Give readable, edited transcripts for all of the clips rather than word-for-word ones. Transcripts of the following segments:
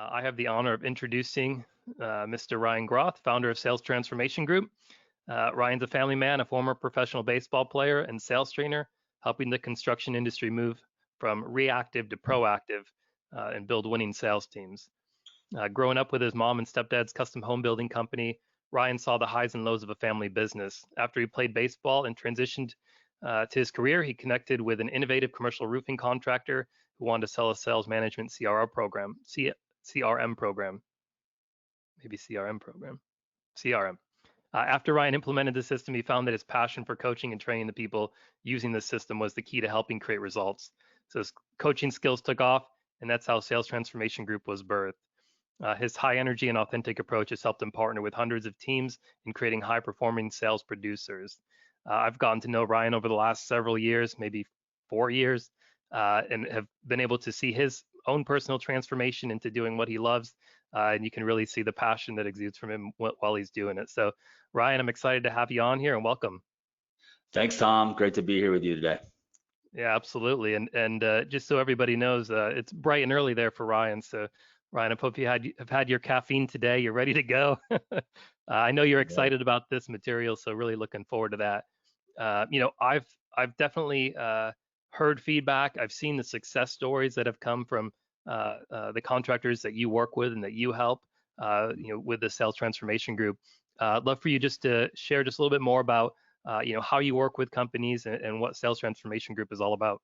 I have the honor of introducing Mr. Ryan Groth, founder of Sales Transformation Group. Ryan's a family man, a former professional baseball player and sales trainer, helping the construction industry move from reactive to proactive and build winning sales teams. Growing up with his mom and stepdad's custom home building company, Ryan saw the highs and lows of a family business. After he played baseball and transitioned to his career, he connected with an innovative commercial roofing contractor who wanted to sell a sales management CRM program, maybe CRM program, CRM. After Ryan implemented the system, he found that his passion for coaching and training the people using the system was the key to helping create results. So his coaching skills took off, and that's how Sales Transformation Group was birthed. His high energy and authentic approach has helped him partner with hundreds of teams in creating high performing sales producers. I've gotten to know Ryan over the last several years, maybe 4 years, and have been able to see his own personal transformation into doing what he loves. And you can really see the passion that exudes from him while he's doing it. So Ryan, I'm excited to have you on here and welcome. Thanks, Tom. Great to be here with you today. Yeah, absolutely. And just so everybody knows, it's bright and early there for Ryan. So Ryan, I hope you have had your caffeine today. You're ready to go. I know you're excited about this material, so really looking forward to that. I've definitely heard feedback. I've seen the success stories that have come from the contractors that you work with and that you help, with the Sales Transformation Group. I'd love for you just to share just a little bit more about, how you work with companies and what Sales Transformation Group is all about.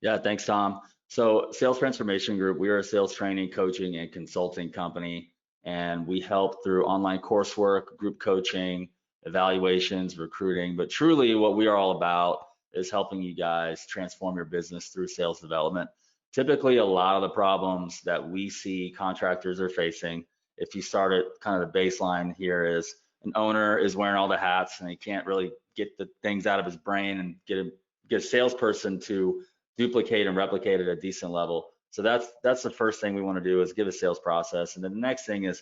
Yeah, thanks, Tom. So Sales Transformation Group, we are a sales training, coaching, and consulting company, and we help through online coursework, group coaching, evaluations, recruiting. But truly what we are all about is helping you guys transform your business through sales development. Typically, a lot of the problems that we see contractors are facing, if you start at kind of the baseline here, is an owner is wearing all the hats and he can't really get the things out of his brain and get a salesperson to duplicate and replicate at a decent level. So that's the first thing we want to do, is give a sales process. And then the next thing is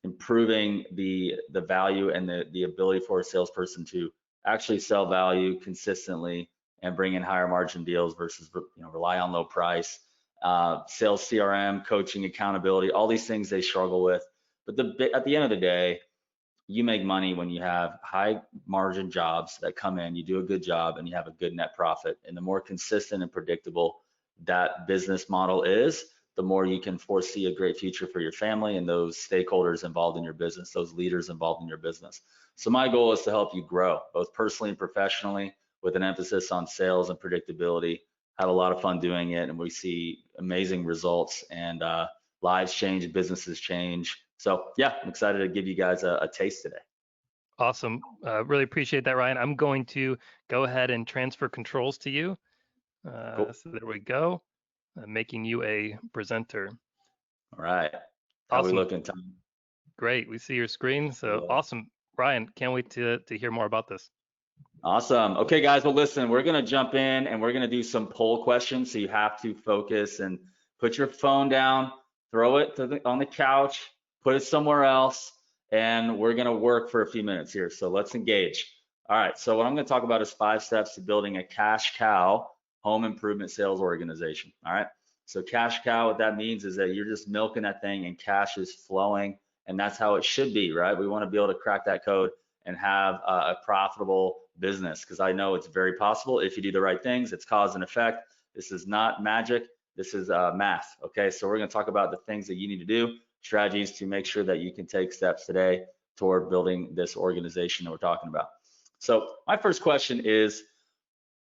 improving the value and the ability for a salesperson to actually sell value consistently and bring in higher margin deals versus rely on low price. Sales CRM, coaching, accountability, all these things they struggle with. But at the end of the day, you make money when you have high margin jobs that come in, you do a good job, and you have a good net profit. And the more consistent and predictable that business model is, the more you can foresee a great future for your family and those stakeholders involved in your business, those leaders involved in your business. So my goal is to help you grow, both personally and professionally, with an emphasis on sales and predictability. Have a lot of fun doing it, and we see amazing results, and lives change, businesses change. So yeah, I'm excited to give you guys a taste today. Awesome. Really appreciate that, Ryan. I'm going to go ahead and transfer controls to you. Cool. So there we go. Making you a presenter. All right. How Awesome. we looking, Tom? Great. We see your screen. So awesome. Ryan, can't wait to hear more about this. Awesome. Okay, guys. Well, listen, we're going to jump in and we're going to do some poll questions. So you have to focus and put your phone down, throw it on the couch, put it somewhere else, and we're going to work for a few minutes here. So let's engage. All right. So what I'm going to talk about is 5 steps to building a cash cow home improvement sales organization. All right. So cash cow, what that means is that you're just milking that thing and cash is flowing, and that's how it should be, right? We want to be able to crack that code and have a profitable business, because I know it's very possible if you do the right things. It's cause and effect. This is not magic. This is math. Okay. So we're going to talk about the things that you need to do, strategies to make sure that you can take steps today toward building this organization that we're talking about. So my first question is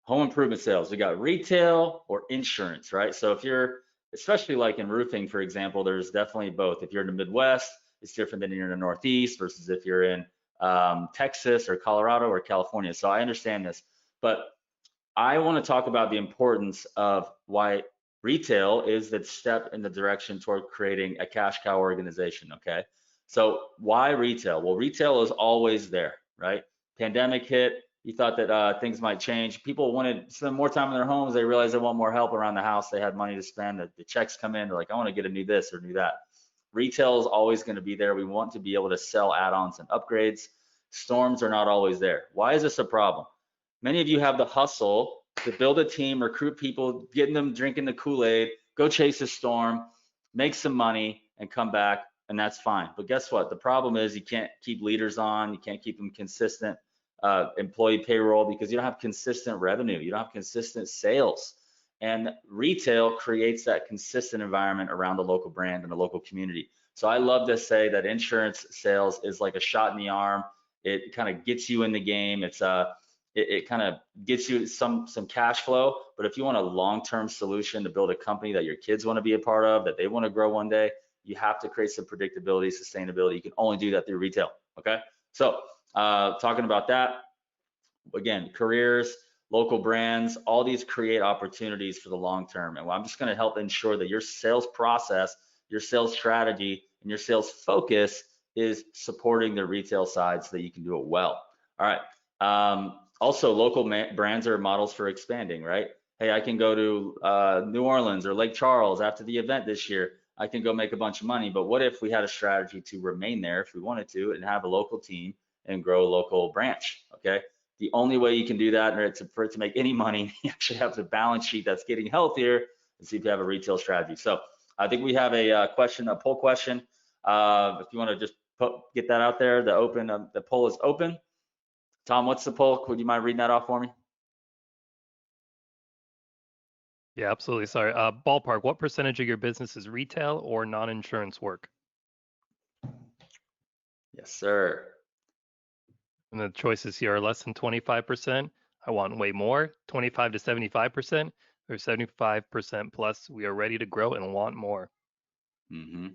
home improvement sales. We got retail or insurance, right? So if you're, especially like in roofing, for example, there's definitely both. If you're in the Midwest, it's different than you're in the Northeast versus if you're in Texas or Colorado or California. So I understand this, but I want to talk about the importance of why retail is that step in the direction toward creating a cash cow organization. Okay, so why retail? Well, retail is always there, right? Pandemic hit, you thought that things might change. People wanted to spend more time in their homes. They realized they want more help around the house. They had money to spend. The checks come in. They're like, I want to get a new this or new that. Retail is always going to be there. We want to be able to sell add-ons and upgrades. Storms are not always there. Why is this a problem? Many of you have the hustle to build a team, recruit people, getting them drinking the Kool-Aid, go chase a storm, make some money, and come back, and that's fine. But guess what? The problem is you can't keep leaders on, you can't keep them consistent employee payroll because you don't have consistent revenue, you don't have consistent sales. And retail creates that consistent environment around the local brand and the local community. So I love to say that insurance sales is like a shot in the arm. It kind of gets you in the game. It kind of gets you some cash flow. But if you want a long-term solution to build a company that your kids want to be a part of, that they want to grow one day, you have to create some predictability, sustainability. You can only do that through retail. Okay. So talking about that, again, careers, local brands, all these create opportunities for the long term. And I'm just going to help ensure that your sales process, your sales strategy, and your sales focus is supporting the retail side so that you can do it well. All right. Also, local brands are models for expanding, right? Hey, I can go to New Orleans or Lake Charles after the event this year. I can go make a bunch of money. But what if we had a strategy to remain there if we wanted to and have a local team and grow a local branch? Okay. The only way you can do that for it to make any money, you actually have the balance sheet that's getting healthier and see if you have a retail strategy. So I think we have a question, a poll question. If you want to just get that out there, the poll is open. Tom, what's the poll? Would you mind reading that off for me? Yeah, absolutely. Sorry. Ballpark, what percentage of your business is retail or non-insurance work? Yes, sir. And the choices here are less than 25%. I want way more, 25 to 75%, or 75% plus. We are ready to grow and want more. Mm-hmm.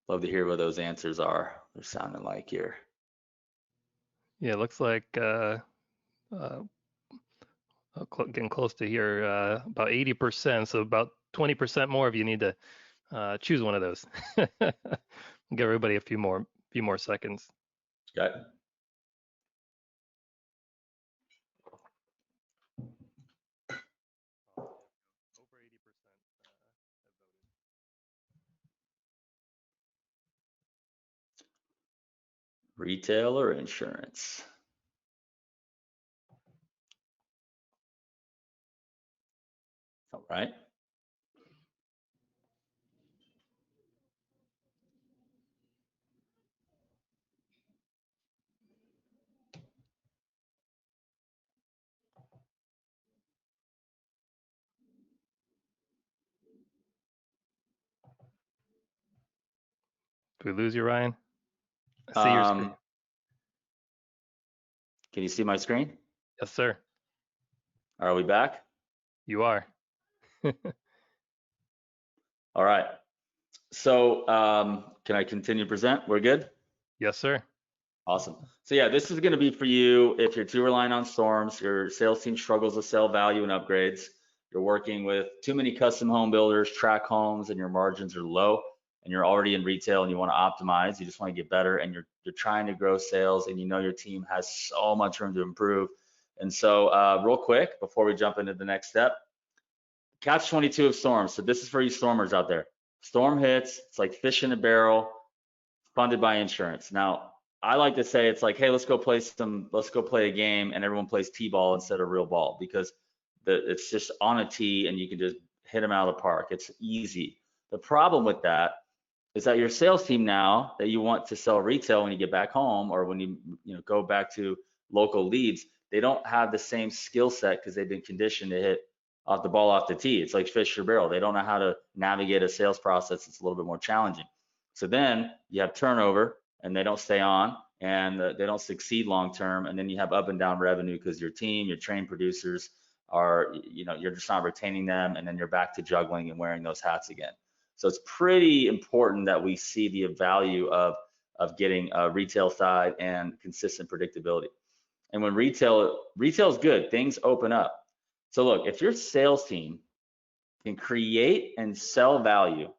Love to hear what those answers are. They're sounding like here. Yeah, it looks like getting close to here, about 80%. So about 20% more if you need to choose one of those. Give everybody a few more seconds. Okay. Over 80% have voted. Retail or insurance? All right. Did we lose you, Ryan? I see your screen. Can you see my screen? Yes, sir. Are we back? You are. All right. So can I continue to present? We're good? Yes, sir. Awesome. So yeah, this is going to be for you if you're too reliant on storms, your sales team struggles to sell value and upgrades, you're working with too many custom home builders, track homes, and your margins are low, and you're already in retail and you want to optimize, you just want to get better, and you're trying to grow sales, and you know your team has so much room to improve. And so real quick, before we jump into the next step, catch 22 of storms. So this is for you stormers out there. Storm hits, it's like fish in a barrel, funded by insurance. Now, I like to say it's like, hey, let's go play a game, and everyone plays t-ball instead of real ball, because it's just on a tee and you can just hit them out of the park. It's easy. The problem with that is that your sales team now that you want to sell retail when you get back home, or when you go back to local leads, they don't have the same skill set because they've been conditioned to hit off the ball off the tee. It's like fish or barrel. They don't know how to navigate a sales process. It's a little bit more challenging. So then you have turnover, and they don't stay on, and they don't succeed long term. And then you have up and down revenue because your team, your trained producers are, you're just not retaining them, and then you're back to juggling and wearing those hats again. So it's pretty important that we see the value of getting a retail side and consistent predictability. And when retail is good, things open up. So look, if your sales team can create and sell value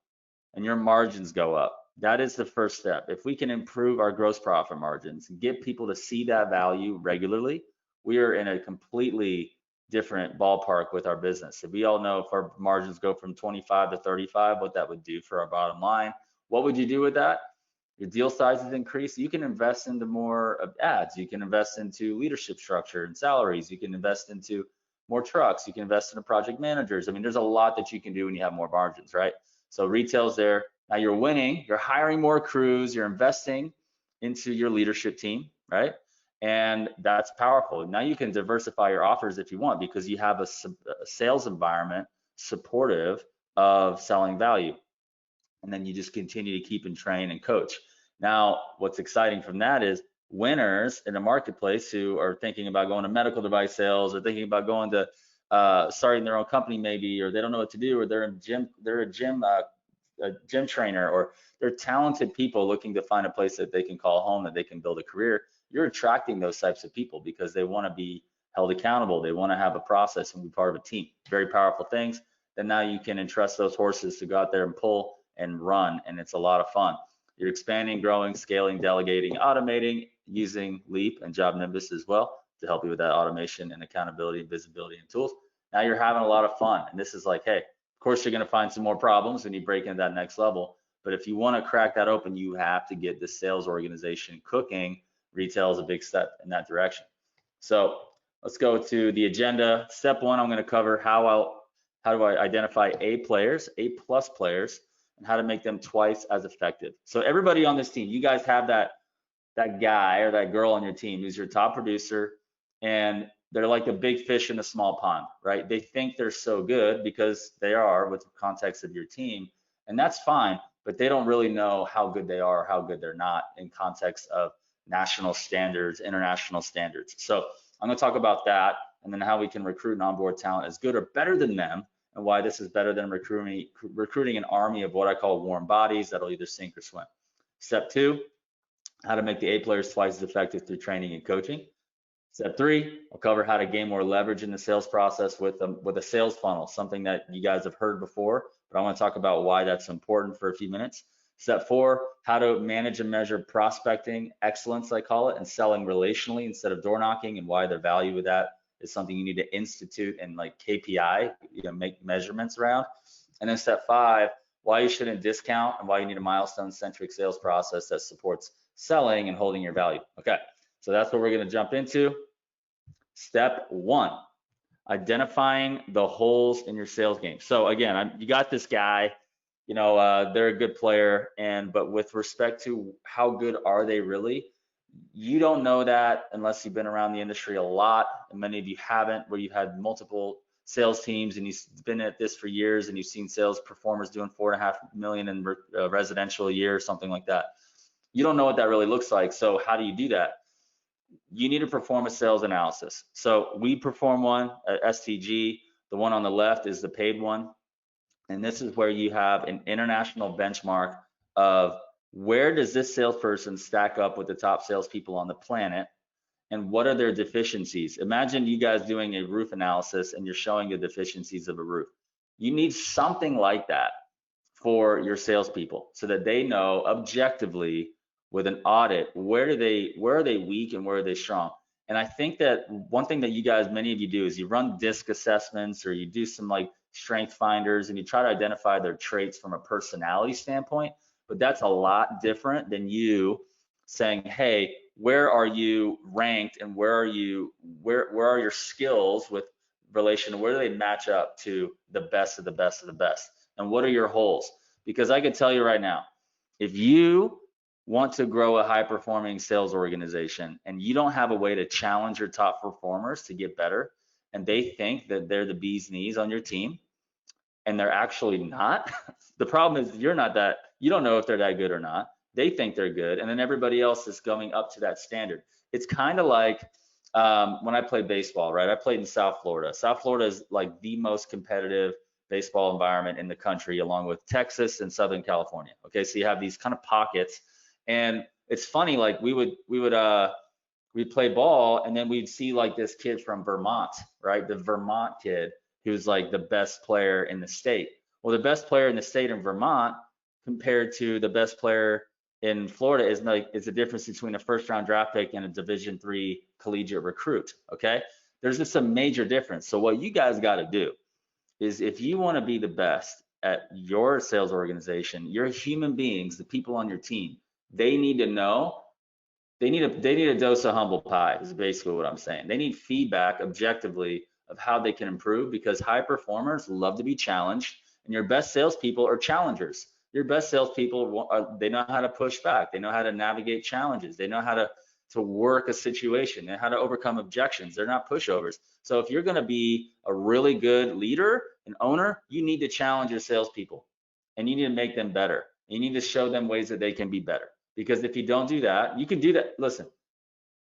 and your margins go up, that is the first step. If we can improve our gross profit margins and get people to see that value regularly, we are in a completely different ballpark with our business. If we all know if our margins go from 25 to 35, what that would do for our bottom line. What would you do with that? Your deal sizes increase. You can invest into more ads. You can invest into leadership structure and salaries. You can invest into more trucks. You can invest into project managers. I mean, there's a lot that you can do when you have more margins, right? So retail's there. Now you're winning, you're hiring more crews, you're investing into your leadership team, right? And that's powerful. Now you can diversify your offers if you want, because you have a sales environment supportive of selling value. And then you just continue to keep and train and coach. Now, what's exciting from that is winners in the marketplace who are thinking about going to medical device sales, or thinking about going to starting their own company maybe, or they don't know what to do, or they're a gym trainer, or they're talented people looking to find a place that they can call home, that they can build a career. You're attracting those types of people because they want to be held accountable. They want to have a process and be part of a team. Very powerful things. Then now you can entrust those horses to go out there and pull and run, and it's a lot of fun. You're expanding, growing, scaling, delegating, automating, using Leap and Job Nimbus as well to help you with that automation and accountability and visibility and tools. Now you're having a lot of fun, and this is like, hey, of course you're going to find some more problems when you break into that next level, but if you want to crack that open, you have to get the sales organization cooking. Retail is a big step in that direction. So let's go to the agenda. Step one, I'm going to cover how do I identify A players, A+ players, and how to make them twice as effective. So everybody on this team, you guys have that guy or that girl on your team who's your top producer, and they're like the big fish in a small pond, right? They think they're so good because they are with the context of your team, and that's fine, but they don't really know how good they are or how good they're not in context of national standards, international standards. So I'm gonna talk about that, and then how we can recruit and onboard talent as good or better than them, and why this is better than recruiting an army of what I call warm bodies that'll either sink or swim. Step two, how to make the A players twice as effective through training and coaching. Step three, I'll cover how to gain more leverage in the sales process with a sales funnel, something that you guys have heard before, but I want to talk about why that's important for a few minutes. Step four, how to manage and measure prospecting excellence, I call it, and selling relationally instead of door knocking, and why the value of that is something you need to institute and like KPI, make measurements around. And then step five, why you shouldn't discount and why you need a milestone-centric sales process that supports selling and holding your value. Okay, so that's what we're going to jump into. Step one, identifying the holes in your sales game. So again, you got this guy, they're a good player, but with respect to how good are they really, you don't know that unless you've been around the industry a lot, and many of you haven't, where you've had multiple sales teams and you've been at this for years and you've seen sales performers doing 4.5 million in residential a year or something like that. You don't know what that really looks like. So how do you do that? You need to perform a sales analysis. So we perform one at STG. The one on the left is the paid one. And this is where you have an international benchmark of where does this salesperson stack up with the top salespeople on the planet, and what are their deficiencies? Imagine you guys doing a roof analysis and you're showing the deficiencies of a roof. You need something like that for your salespeople so that they know objectively with an audit, where are they weak and where are they strong? And I think that one thing that many of you do is you run DISC assessments, or you do some like strength finders, and you try to identify their traits from a personality standpoint. But that's a lot different than you saying, hey, where are you ranked, and where are your skills with relation to where do they match up to the best of the best of the best, and what are your holes? Because I can tell you right now, if you want to grow a high-performing sales organization and you don't have a way to challenge your top performers to get better, and they think that they're the bee's knees on your team and they're actually not, the problem is you don't know if they're that good or not. They think they're good, and then everybody else is going up to that standard. It's kind of like when I played baseball, right? I played in South Florida. South Florida is like the most competitive baseball environment in the country, along with Texas and Southern California. Okay, so you have these kind of pockets. And it's funny, like we'd play ball, and then we'd see like this kid from Vermont, right? The Vermont kid who's like the best player in the state. Well, the best player in the state in Vermont compared to the best player in Florida is the difference between a first-round draft pick and a Division III collegiate recruit. Okay, there's just a major difference. So what you guys got to do is, if you want to be the best at your sales organization, your human beings, the people on your team, they need to know, they need a dose of humble pie is basically what I'm saying. They need feedback objectively of how they can improve, because high performers love to be challenged, And your best salespeople are challengers. Your best salespeople, they know how to push back. They know how to navigate challenges. They know how to work a situation. They know how to overcome objections. They're not pushovers. So if you're going to be a really good leader and owner, you need to challenge your salespeople, and you need to make them better. You need to show them ways that they can be better. Because if you don't do that, you can do that. Listen,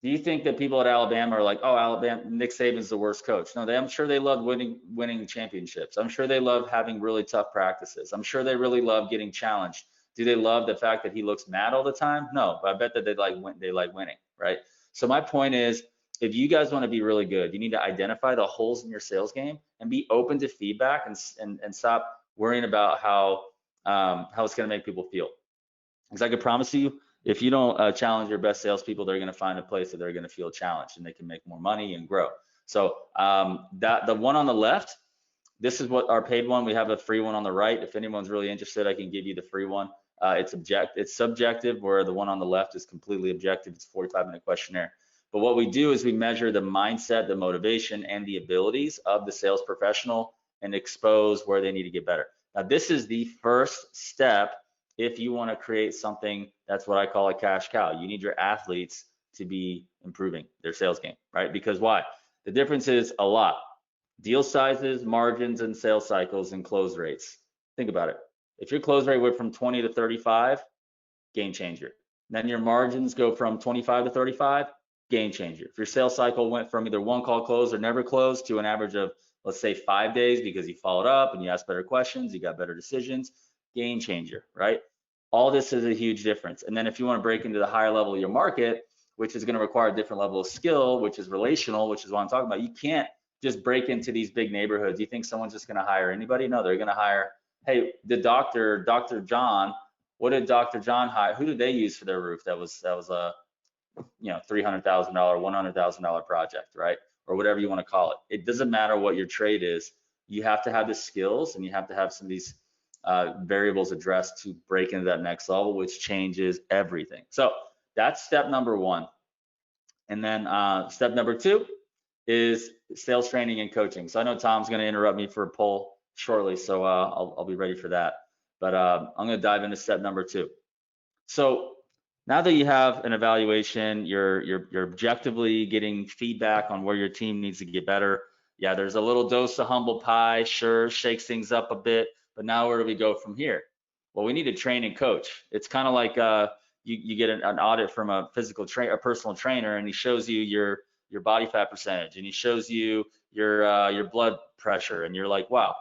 do you think that people at Alabama are like, oh, Alabama, Nick Saban's the worst coach? No, I'm sure they love winning championships. I'm sure they love having really tough practices. I'm sure they really love getting challenged. Do they love the fact that he looks mad all the time? No, but I bet that they like winning, right? So my point is, if you guys want to be really good, you need to identify the holes in your sales game and be open to feedback, and stop worrying about how it's going to make people feel. Because I can promise you, if you don't challenge your best salespeople, they're going to find a place that they're going to feel challenged and they can make more money and grow. So that the one on the left, this is what our paid one. We have a free one on the right. If anyone's really interested, I can give you the free one. It's subjective, where the one on the left is completely objective. It's a 45-minute questionnaire. But what we do is we measure the mindset, the motivation, and the abilities of the sales professional and expose where they need to get better. Now, this is the first step if you want to create something that's what I call a cash cow. You need your athletes to be improving their sales game, right? Because why? The difference is a lot. Deal sizes, margins, and sales cycles and close rates. Think about it. If your close rate went from 20 to 35, game changer. Then your margins go from 25 to 35, game changer. If your sales cycle went from either one call close or never close to an average of, let's say, 5 days because you followed up and you asked better questions, you got better decisions, game changer, right? All this is a huge difference. And then if you want to break into the higher level of your market, which is going to require a different level of skill, which is relational, which is what I'm talking about, you can't just break into these big neighborhoods. You think someone's just going to hire anybody? No, they're going to hire, hey, the Dr. John, what did Dr. John hire? Who did they use for their roof? That was a $300,000, $100,000 project, right? Or whatever you want to call it. It doesn't matter what your trade is. You have to have the skills, and you have to have some of these variables addressed to break into that next level, which changes everything. So that's step number one. And then step number two is sales training and coaching. So I know Tom's going to interrupt me for a poll shortly, so I'll be ready for that. But I'm going to dive into step number two. So now that you have an evaluation, you're objectively getting feedback on where your team needs to get better. Yeah, there's a little dose of humble pie, sure, shakes things up a bit, but now where do we go from here? Well, we need to train and coach. It's kind of like you get an audit from a personal trainer, and he shows you your body fat percentage, and he shows you your blood pressure, and you're like, wow,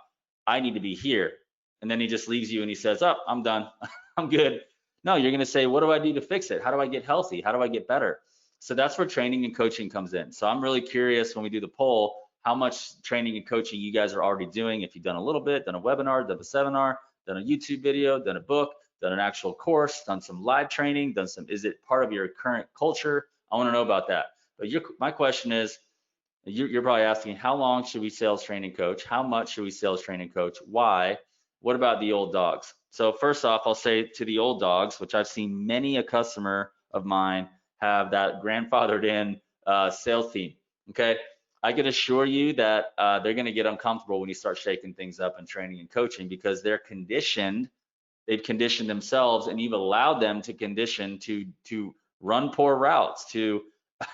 I need to be here. And then he just leaves you and he says, oh, I'm done, I'm good. No, you're going to say, what do I do to fix it? How do I get healthy? How do I get better? So that's where training and coaching comes in. So I'm really curious when we do the poll, how much training and coaching you guys are already doing. If you've done a little bit, done a webinar, done a seminar, done a YouTube video, done a book, done an actual course, done some live training, is it part of your current culture? I want to know about that. But my question is, you're probably asking, how long should we sales train and coach? How much should we sales train and coach? Why? What about the old dogs? So first off, I'll say to the old dogs, which I've seen many a customer of mine have that grandfathered in sales team, okay? I can assure you that they're gonna get uncomfortable when you start shaking things up and training and coaching, because they've conditioned themselves, and you've allowed them to condition to run poor routes, to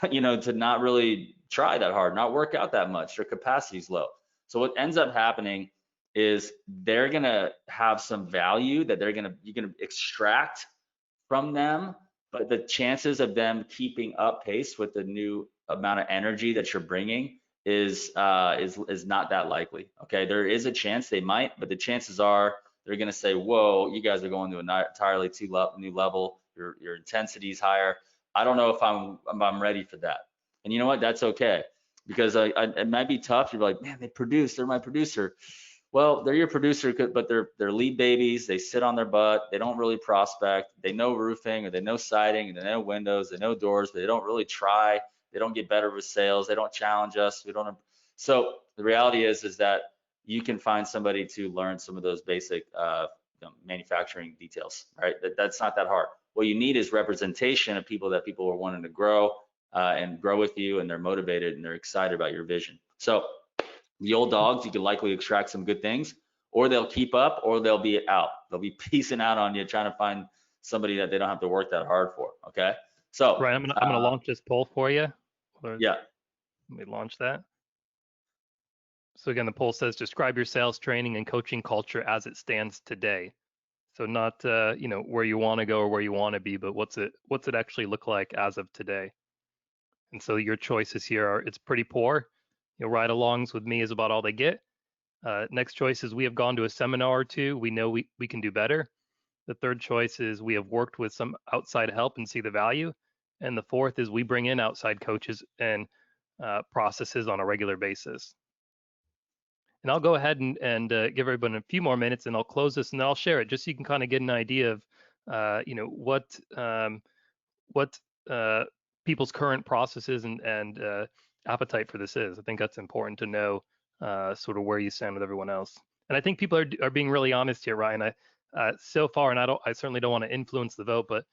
to not really try that hard, not work out that much. Their capacity is low. So what ends up happening is they're gonna have some value that you're gonna extract from them, but the chances of them keeping up pace with the new amount of energy that you're bringing is not that likely. Okay, there is a chance they might, but the chances are they're gonna say, whoa, you guys are going to an entirely new level. Your intensity is higher. I don't know if I'm ready for that. And you know what? That's okay, because it might be tough. You're like, man, they're my producer. Well, they're your producer, but they're lead babies. They sit on their butt. They don't really prospect. They know roofing, or they know siding, and they know windows, they know doors, but they don't really try. They don't get better with sales. They don't challenge us. So the reality is that you can find somebody to learn some of those basic manufacturing details, right? That's not that hard. What you need is representation of people are wanting to grow and grow with you, and they're motivated and they're excited about your vision. So the old dogs, you can likely extract some good things. or they'll keep up, or they'll be out. They'll be piecing out on you, trying to find somebody that they don't have to work that hard for. Okay. So, Right, I'm gonna launch this poll for you. Let yeah. me launch that. So again, the poll says describe your sales training and coaching culture as it stands today. So not where you want to go or where you want to be, but what's it actually look like as of today? And so your choices here are it's pretty poor. Ride-alongs with me is about all they get. Next choice is we have gone to a seminar or two. We know we can do better. The third choice is we have worked with some outside help and see the value. And the fourth is we bring in outside coaches and processes on a regular basis. And I'll go ahead and give everyone a few more minutes, and I'll close this, and then I'll share it just so you can kind of get an idea of, what people's current processes and appetite for this is. I think that's important to know, sort of where you stand with everyone else. And I think people are being really honest here, Ryan. So far, and I certainly don't want to influence the vote, but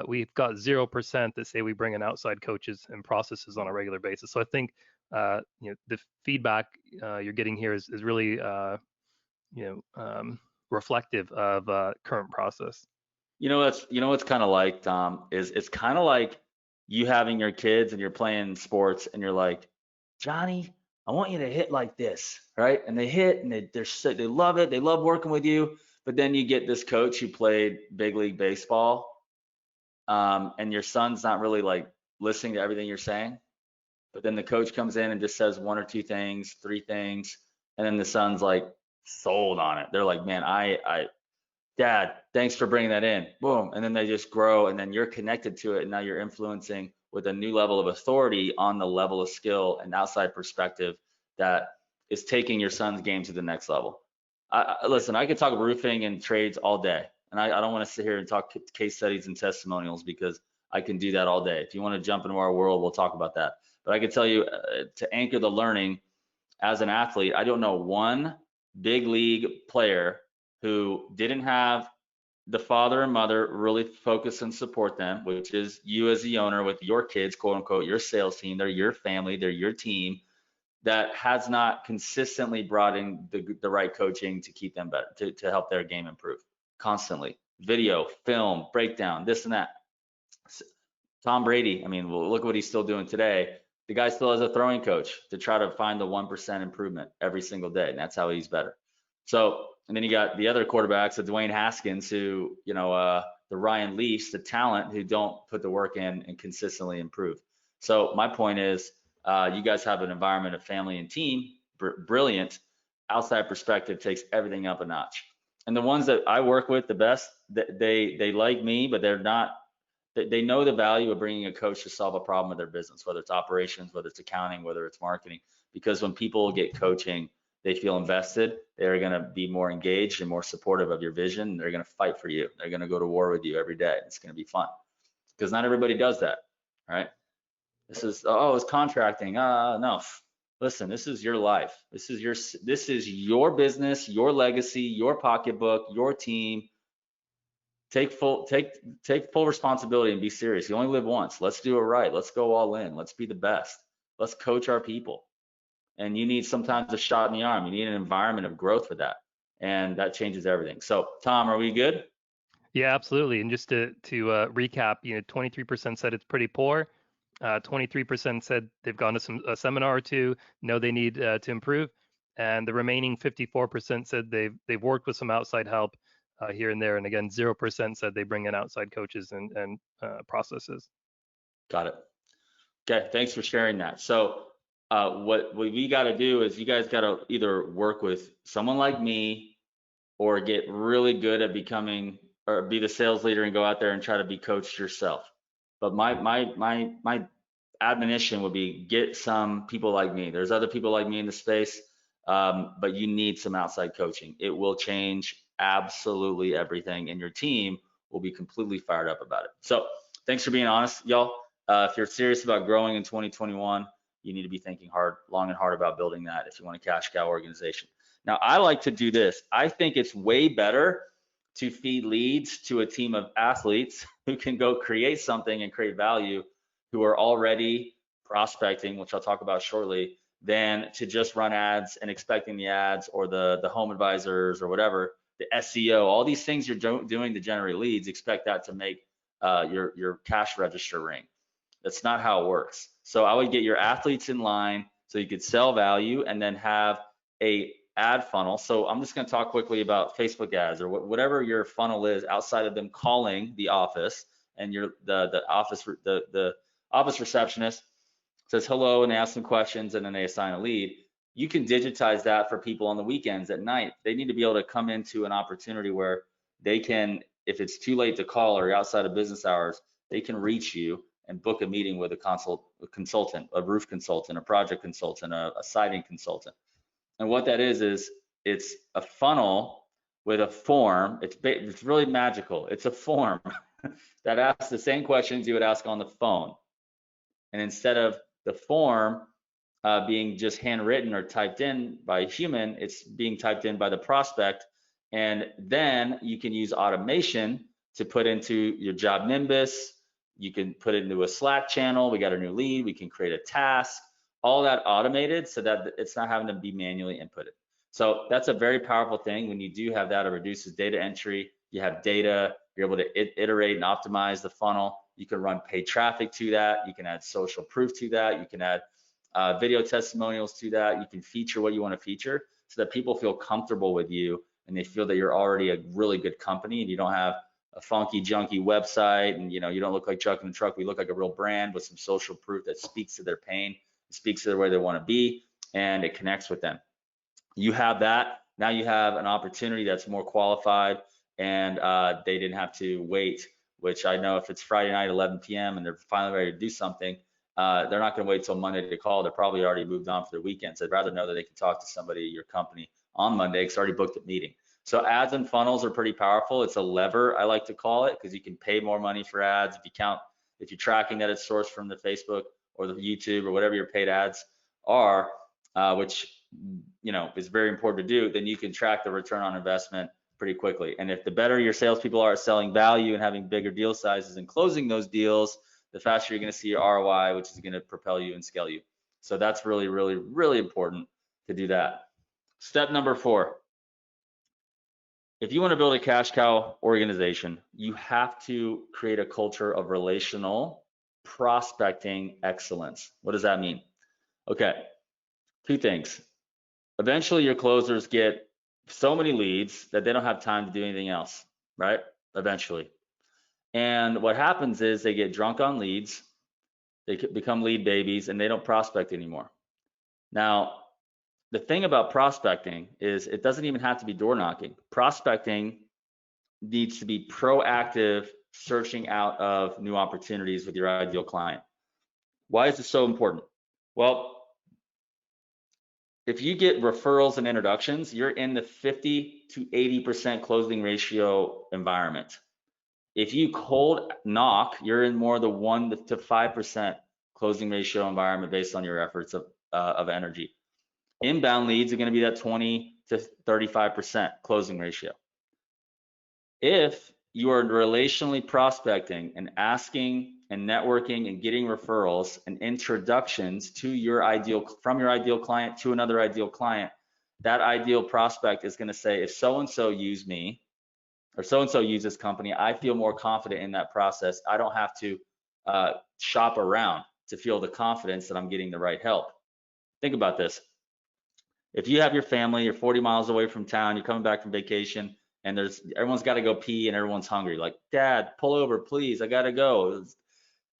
we've got 0% that say we bring in outside coaches and processes on a regular basis. So I think the feedback you're getting here is really reflective of current process. What's kind of like, Tom, is it's kind of like you having your kids and you're playing sports and you're like, Johnny, I want you to hit like this, right? And they hit and they love it. They love working with you. But then you get this coach who played big league baseball, and your son's not really like listening to everything you're saying. But then the coach comes in and just says one or two things, three things, and then the son's like sold on it. They're like, man, Dad, thanks for bringing that in. Boom. And then they just grow, and then you're connected to it. And now you're influencing with a new level of authority on the level of skill and outside perspective that is taking your son's game to the next level. Listen, I could talk roofing and trades all day. And I don't want to sit here and talk case studies and testimonials because I can do that all day. If you want to jump into our world, we'll talk about that. But I can tell you, to anchor the learning as an athlete, I don't know one big league player who didn't have the father and mother really focus and support them, which is you as the owner with your kids, quote unquote, your sales team, they're your family, they're your team, that has not consistently brought in the right coaching to keep them better, to help their game improve constantly. Video, film, breakdown, this and that. Tom Brady, I mean, well, look what he's still doing today. The guy still has a throwing coach to try to find the 1% improvement every single day, and that's how he's better. So, and then you got the other quarterbacks, the Dwayne Haskins, who, the Ryan Leafs, the talent who don't put the work in and consistently improve. So my point is, you guys have an environment of family and team, brilliant. Outside perspective takes everything up a notch. And the ones that I work with the best, they like me, but they're not. They know the value of bringing a coach to solve a problem with their business, whether it's operations, whether it's accounting, whether it's marketing. Because when people get coaching, they feel invested. They're going to be more engaged and more supportive of your vision. They're going to fight for you. They're going to go to war with you every day. It's going to be fun because not everybody does that. Right? This is, it's contracting. No, listen, this is your life. This is your business, your legacy, your pocketbook, your team. Take full responsibility and be serious. You only live once. Let's do it right. Let's go all in. Let's be the best. Let's coach our people. And you need sometimes a shot in the arm. You need an environment of growth for that. And that changes everything. So, Tom, are we good? Yeah, absolutely. And just to recap, 23% said it's pretty poor. 23% said they've gone to a seminar or two, know they need to improve, and the remaining 54% said they've worked with some outside help here and there, and again, 0% said they bring in outside coaches and processes. Got it. Okay, thanks for sharing that. So what we got to do is you guys got to either work with someone like me or get really good at becoming or be the sales leader and go out there and try to be coached yourself. But my admonition would be get some people like me. There's other people like me in the space, but you need some outside coaching. It will change absolutely everything, and your team will be completely fired up about it. So thanks for being honest, y'all. If you're serious about growing in 2021, you need to be thinking long and hard about building that if you want a cash cow organization. Now, I like to do this. I think it's way better to feed leads to a team of athletes who can go create something and create value, who are already prospecting, which I'll talk about shortly, than to just run ads and expecting the ads or the home advisors or whatever, the SEO, all these things you're doing to generate leads, expect that to make your cash register ring. That's not how it works. So I would get your athletes in line so you could sell value and then have a ad funnel. So I'm just going to talk quickly about Facebook ads or whatever your funnel is outside of them calling the office, and the office receptionist says hello and they ask some questions and then they assign a lead. You can digitize that for people on the weekends at night. They need to be able to come into an opportunity where they can, if it's too late to call or outside of business hours, they can reach you and book a meeting with a consultant, a roof consultant, a project consultant, a siding consultant. And what that is it's a funnel with a form. It's really magical. It's a form that asks the same questions you would ask on the phone. And instead of the form being just handwritten or typed in by a human, it's being typed in by the prospect. And then you can use automation to put into your job Nimbus. You can put it into a Slack channel. We got a new lead. We can create a task, all that automated so that it's not having to be manually inputted. So that's a very powerful thing. When you do have that, it reduces data entry. You have data, you're able to iterate and optimize the funnel. You can run paid traffic to that. You can add social proof to that. You can add video testimonials to that. You can feature what you want to feature so that people feel comfortable with you and they feel that you're already a really good company and you don't have a funky, junky website, and you don't look like Chuck in the Truck. We look like a real brand with some social proof that speaks to their pain, speaks to the way they want to be, and it connects with them. You have that. Now you have an opportunity that's more qualified, and they didn't have to wait, which I know if it's Friday night, 11 p.m., and they're finally ready to do something, they're not going to wait till Monday to call. They're probably already moved on for their weekend. So I'd rather know that they can talk to somebody at your company on Monday because already booked a meeting. So ads and funnels are pretty powerful. It's a lever, I like to call it, because you can pay more money for ads if you're tracking that it's sourced from the Facebook or the YouTube or whatever your paid ads are, which is very important to do. Then you can track the return on investment pretty quickly. And if the better your salespeople are at selling value and having bigger deal sizes and closing those deals, the faster you're going to see your ROI, which is going to propel you and scale you. So that's really, really, really important to do that. Step number 4. If you want to build a cash cow organization, you have to create a culture of relational prospecting excellence. What does that mean? Okay, 2 things. Eventually, your closers get so many leads that they don't have time to do anything else, right? Eventually. And what happens is they get drunk on leads, they become lead babies, and they don't prospect anymore. Now, the thing about prospecting is it doesn't even have to be door knocking. Prospecting needs to be proactive, searching out of new opportunities with your ideal client. Why is this so important? Well, if you get referrals and introductions, you're in the 50 to 80% closing ratio environment. If you cold knock, you're in more the 1 to 5% closing ratio environment based on your efforts of energy. Inbound leads are going to be that 20 to 35% closing ratio. If you are relationally prospecting and asking and networking and getting referrals and introductions to from your ideal client to another ideal client, that ideal prospect is going to say, if so-and-so used me or so-and-so used this company, I feel more confident in that process. I don't have to shop around to feel the confidence that I'm getting the right help. Think about this. If you have your family, you're 40 miles away from town, you're coming back from vacation, and everyone's got to go pee and everyone's hungry. Like, Dad, pull over, please. I got to go.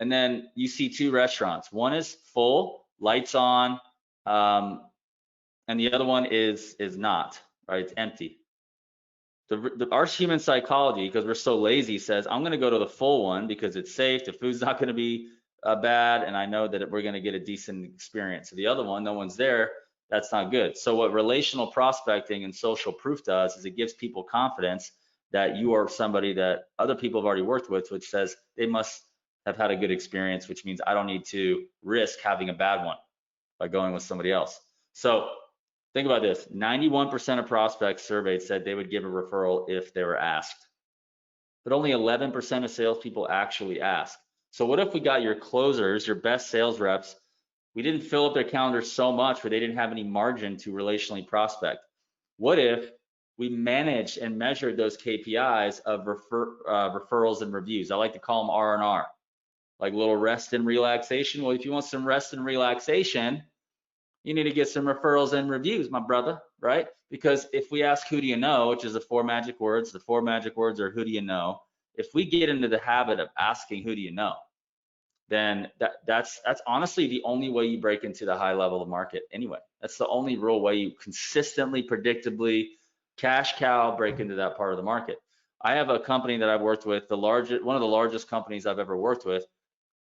And then you see 2 restaurants. One is full, lights on, and the other one is not, right? It's empty. Our human psychology, because we're so lazy, says, I'm going to go to the full one because it's safe, the food's not going to be bad, and I know that we're going to get a decent experience. So the other one, no one's there. That's not good. So what relational prospecting and social proof does is it gives people confidence that you are somebody that other people have already worked with, which says they must have had a good experience, which means I don't need to risk having a bad one by going with somebody else. So think about this. 91% of prospects surveyed said they would give a referral if they were asked, but only 11% of salespeople actually ask. So what if we got your closers, your best sales reps, We didn't fill up their calendar so much where they didn't have any margin to relationally prospect. What if we managed and measured those KPIs of referrals and reviews? I like to call them R&R, like little rest and relaxation. Well, if you want some rest and relaxation, you need to get some referrals and reviews, my brother, right? Because if we ask who do you know, which is the 4 magic words, the 4 magic words are who do you know. If we get into the habit of asking who do you know, then that's honestly the only way you break into the high level of market anyway. That's the only real way you consistently, predictably, cash cow break into that part of the market. I have a company that I've worked with, one of the largest companies I've ever worked with.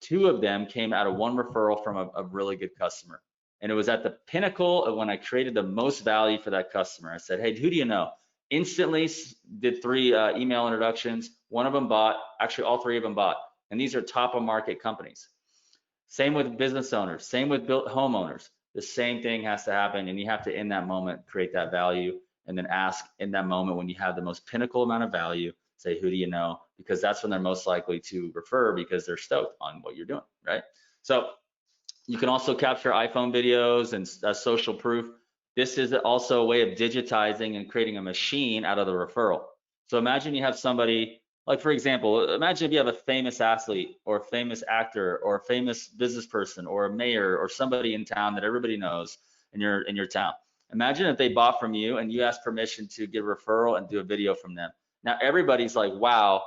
2 of them came out of one referral from a really good customer. And it was at the pinnacle of when I created the most value for that customer. I said, hey, who do you know? Instantly did 3 email introductions. One of them bought, actually all 3 of them bought. And these are top of market companies. Same with business owners, same with homeowners. The same thing has to happen, and you have to, in that moment, create that value, and then ask in that moment when you have the most pinnacle amount of value, say, who do you know? Because that's when they're most likely to refer because they're stoked on what you're doing, right? So you can also capture iPhone videos and social proof. This is also a way of digitizing and creating a machine out of the referral. So imagine you have somebody, like for example, imagine if you have a famous athlete or a famous actor or a famous business person or a mayor or somebody in town that everybody knows in your town. Imagine if they bought from you and you asked permission to give a referral and do a video from them. Now everybody's like, wow,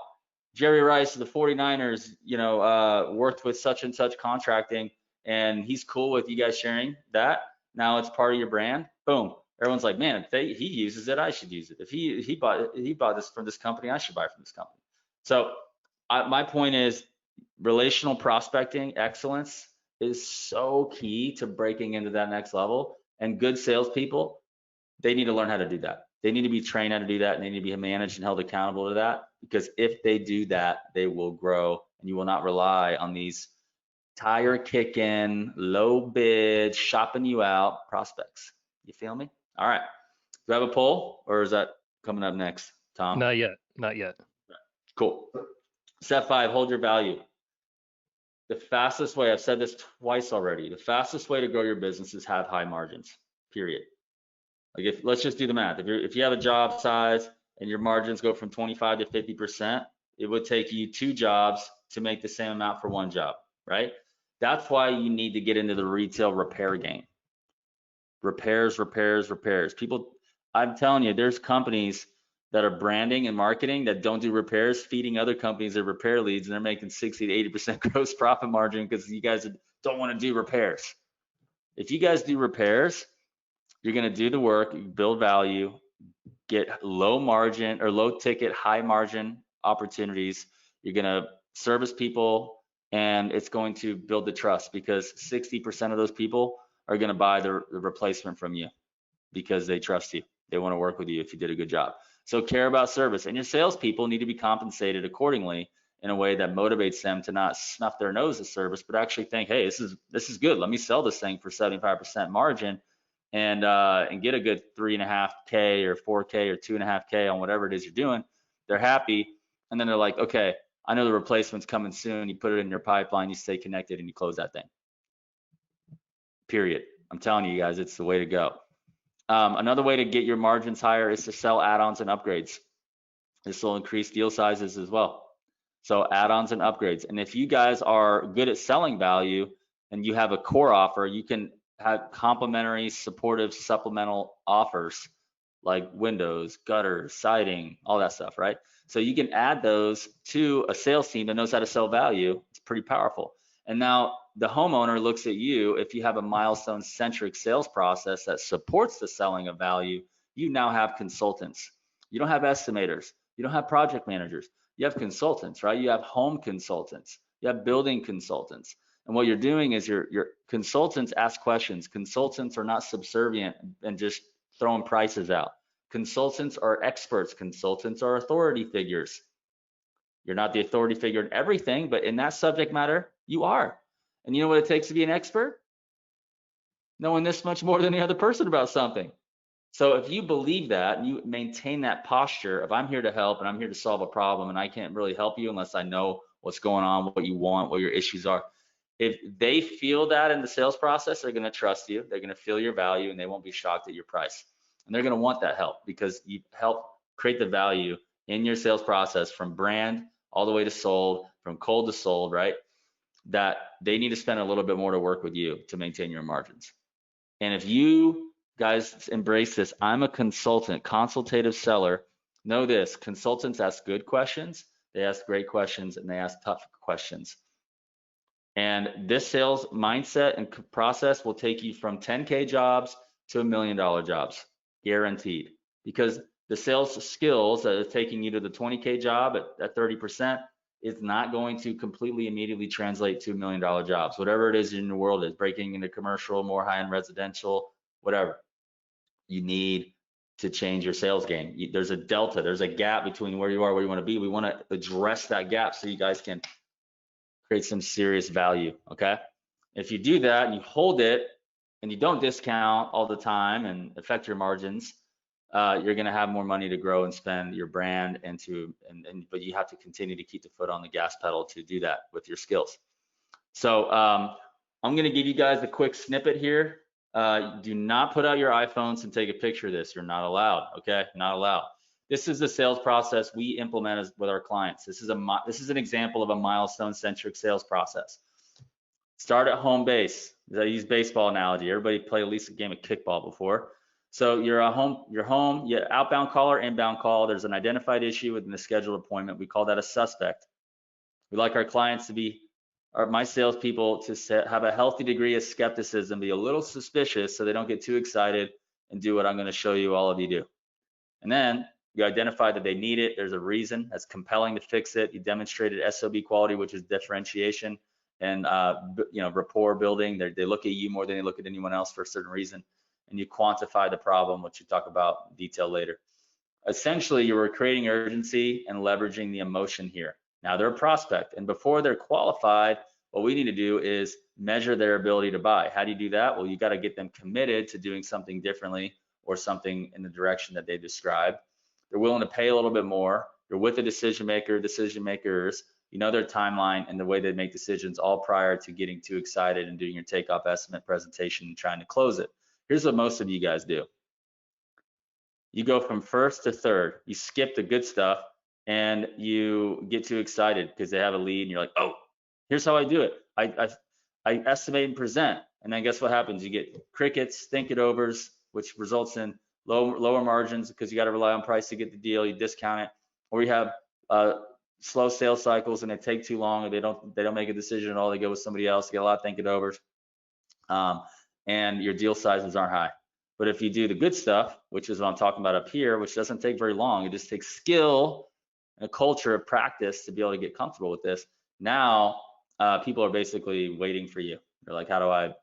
Jerry Rice of the 49ers, worked with such and such contracting, and he's cool with you guys sharing that. Now it's part of your brand. Boom. Everyone's like, man, if he uses it, I should use it. If he bought this from this company, I should buy from this company. So my point is, relational prospecting excellence is so key to breaking into that next level. And good salespeople, they need to learn how to do that. They need to be trained how to do that, and they need to be managed and held accountable to that. Because if they do that, they will grow, and you will not rely on these tire kicking, low bid, shopping you out prospects. You feel me? All right. Do I have a poll, or is that coming up next, Tom? Not yet. Not yet. Cool. Step 5, hold your value. The fastest way, I've said this twice already, the fastest way to grow your business is have high margins, period. Like let's just do the math. If you have a job size and your margins go from 25 to 50%, it would take you 2 jobs to make the same amount for 1 job, right? That's why you need to get into the retail repair game. Repairs. People, I'm telling you, there's companies that are branding and marketing that don't do repairs, feeding other companies their repair leads, and they're making 60 to 80% gross profit margin because you guys don't want to do repairs. If you guys do repairs, you're going to do the work, build value, get low margin or low ticket, high margin opportunities. You're going to service people, and it's going to build the trust, because 60% of those people are going to buy the replacement from you because they trust you. They want to work with you if you did a good job. So care about service, and your salespeople need to be compensated accordingly in a way that motivates them to not snuff their nose at service, but actually think, hey, this is good. Let me sell this thing for 75% margin and get a good 3.5K or 4K or 2.5K on whatever it is you're doing. They're happy, and then they're like, okay, I know the replacement's coming soon. You put it in your pipeline, you stay connected, and you close that thing. Period. I'm telling you guys, it's the way to go. Another way to get your margins higher is to sell add-ons and upgrades. This will increase deal sizes as well. So add-ons and upgrades. And if you guys are good at selling value and you have a core offer, you can have complementary, supportive, supplemental offers like windows, gutters, siding, all that stuff, right? So you can add those to a sales team that knows how to sell value. It's pretty powerful. And now the homeowner looks at you. If you have a milestone-centric sales process that supports the selling of value, you now have consultants. You don't have estimators. You don't have project managers. You have consultants, right? You have home consultants. You have building consultants. And what you're doing is your consultants ask questions. Consultants are not subservient and just throwing prices out. Consultants are experts. Consultants are authority figures. You're not the authority figure in everything, but in that subject matter, you are. And you know what it takes to be an expert? Knowing this much more than the other person about something. So if you believe that and you maintain that posture of I'm here to help and I'm here to solve a problem, and I can't really help you unless I know what's going on, what you want, what your issues are, If they feel that in the sales process, they're going to trust you. They're going to feel your value, and they won't be shocked at your price. And they're going to want that help because you help create the value in your sales process from brand all the way to sold, from cold to sold, right? That they need to spend a little bit more to work with you to maintain your margins. And if you guys embrace this, I'm a consultant, consultative seller. Know this, consultants ask good questions, they ask great questions, and they ask tough questions. And this sales mindset and process will take you from 10K jobs to $1 million jobs, guaranteed. Because the sales skills that are taking you to the 20K job at 30% is not going to completely immediately translate to $1 million jobs. Whatever it is in the world is breaking into commercial, more high-end residential, whatever. You need to change your sales game. There's a delta, there's a gap between where you are, where you want to be. We want to address that gap so you guys can create some serious value, okay? If you do that and you hold it and you don't discount all the time and affect your margins, you're going to have more money to grow and spend your brand but you have to continue to keep the foot on the gas pedal to do that with your skills. So I'm going to give you guys a quick snippet here. Do not put out your iPhones and take a picture of this. You're not allowed, okay? Not allowed. This is the sales process we implement with our clients. This is an example of a milestone-centric sales process. Start at home base. I use baseball analogy. Everybody played at least a game of kickball before. So you're home, you outbound call or inbound call. There's an identified issue within the scheduled appointment. We call that a suspect. We like our clients to be, or my salespeople to have a healthy degree of skepticism, be a little suspicious so they don't get too excited and do what I'm going to show you all of you do. And then you identify that they need it. There's a reason that's compelling to fix it. You demonstrated SOB quality, which is differentiation and rapport building. They look at you more than they look at anyone else for a certain reason. And you quantify the problem, which you talk about in detail later. Essentially, you were creating urgency and leveraging the emotion here. Now they're a prospect, and before they're qualified, what we need to do is measure their ability to buy. How do you do that? Well, you got to get them committed to doing something differently or something in the direction that they described. They're willing to pay a little bit more. You're with a decision maker, decision makers. You know their timeline and the way they make decisions all prior to getting too excited and doing your takeoff estimate presentation and trying to close it. Here's what most of you guys do. You go from first to third. You skip the good stuff and you get too excited because they have a lead and you're like, oh, here's how I do it. I estimate and present. And then guess what happens? You get crickets, think it overs, which results in lower margins because you got to rely on price to get the deal. You discount it, or you have slow sales cycles and they take too long, or they don't make a decision at all. They go with somebody else. Get a lot of think it overs, and your deal sizes aren't high. But if you do the good stuff, which is what I'm talking about up here, which doesn't take very long, it just takes skill and a culture of practice to be able to get comfortable with this. Now people are basically waiting for you. They're like, how do I,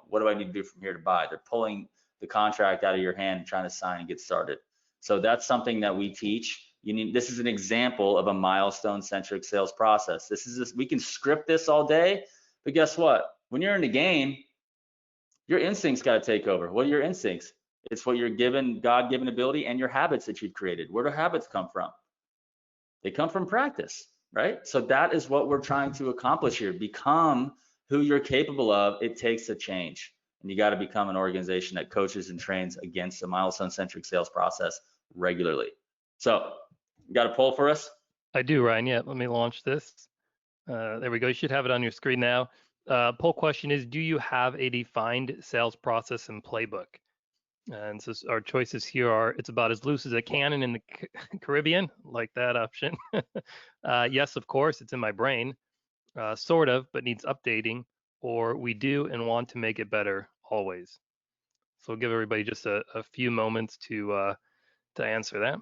what do I need to do from here to buy? They're pulling the contract out of your hand and trying to sign and get started. So that's something that we teach. This is an example of a milestone-centric sales process. We can script this all day, but guess what? When you're in the game, your instincts got to take over. What are your instincts? It's what you're given, God-given ability, and your habits that you've created. Where do habits come from? They come from practice, right? So that is what we're trying to accomplish here. Become who you're capable of. It takes a change. And you got to become an organization that coaches and trains against a milestone-centric sales process regularly. So you got a poll for us? I do, Ryan. Yeah, let me launch this. There we go. You should have it on your screen now. Poll question is, do you have a defined sales process and playbook? And so our choices here are, it's about as loose as a cannon in the Caribbean, like that option. Yes, of course, it's in my brain, sort of, but needs updating, or we do and want to make it better always. So we'll give everybody just a few moments to answer that.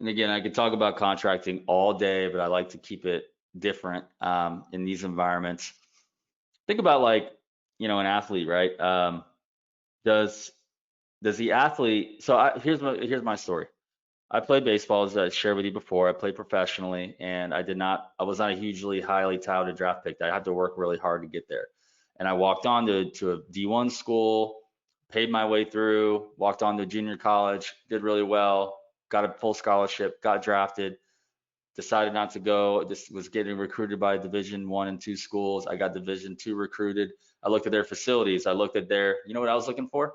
And again, I could talk about contracting all day, but I like to keep it different in these environments. Think about an athlete, right? Does the athlete? So here's my story. I played baseball, as I shared with you before. I played professionally, and I was not a hugely highly touted draft pick. I had to work really hard to get there. And I walked on to a D1 school, paid my way through, walked on to junior college, did really well, got a full scholarship, got drafted. decided not to go. This was getting recruited by Division 1 and 2 schools. I got Division 2 recruited. I looked at their facilities. I looked at their, you know what I was looking for?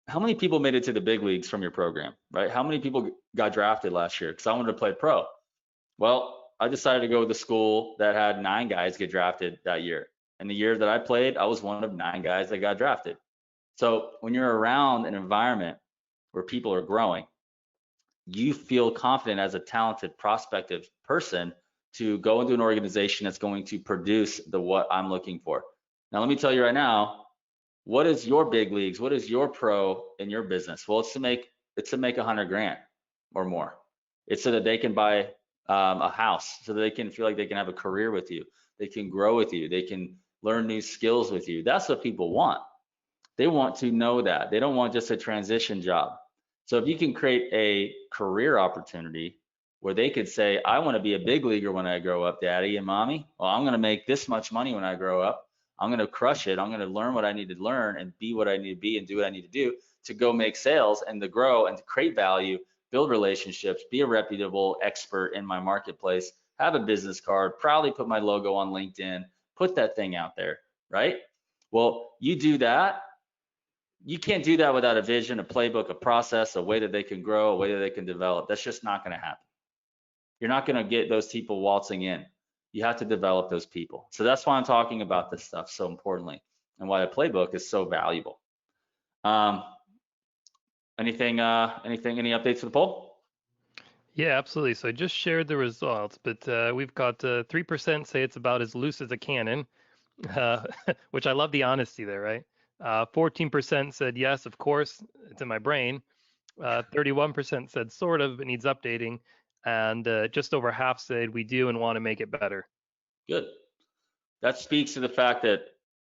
How many people made it to the big leagues from your program, right? How many people got drafted last year? Because I wanted to play pro. Well, I decided to go with the school that had 9 guys get drafted that year. And the year that I played, I was one of 9 guys that got drafted. So when you're around an environment where people are growing, you feel confident as a talented prospective person to go into an organization that's going to produce what I'm looking for. Now, let me tell you right now, what is your big leagues? What is your pro in your business? Well, it's to make 100 grand or more. It's so that they can buy a house, so that they can feel like they can have a career with you. They can grow with you. They can learn new skills with you. That's what people want. They want to know that. They don't want just a transition job. So if you can create a career opportunity where they could say, I want to be a big leaguer when I grow up, daddy and mommy. Well, I'm going to make this much money when I grow up. I'm going to crush it. I'm going to learn what I need to learn and be what I need to be and do what I need to do to go make sales and to grow and to create value, build relationships, be a reputable expert in my marketplace, have a business card, proudly put my logo on LinkedIn, put that thing out there, right? Well, you do that. You can't do that without a vision, a playbook, a process, a way that they can grow, a way that they can develop. That's just not going to happen. You're not going to get those people waltzing in. You have to develop those people. So that's why I'm talking about this stuff so importantly, and why a playbook is so valuable. Any updates to the poll? Yeah, absolutely. So I just shared the results, but we've got 3% say it's about as loose as a cannon, uh, which I love the honesty there, right? 14% said yes, of course, it's in my brain. 31% said sort of, it needs updating, and just over half said we do and want to make it better. Good. That speaks to the fact that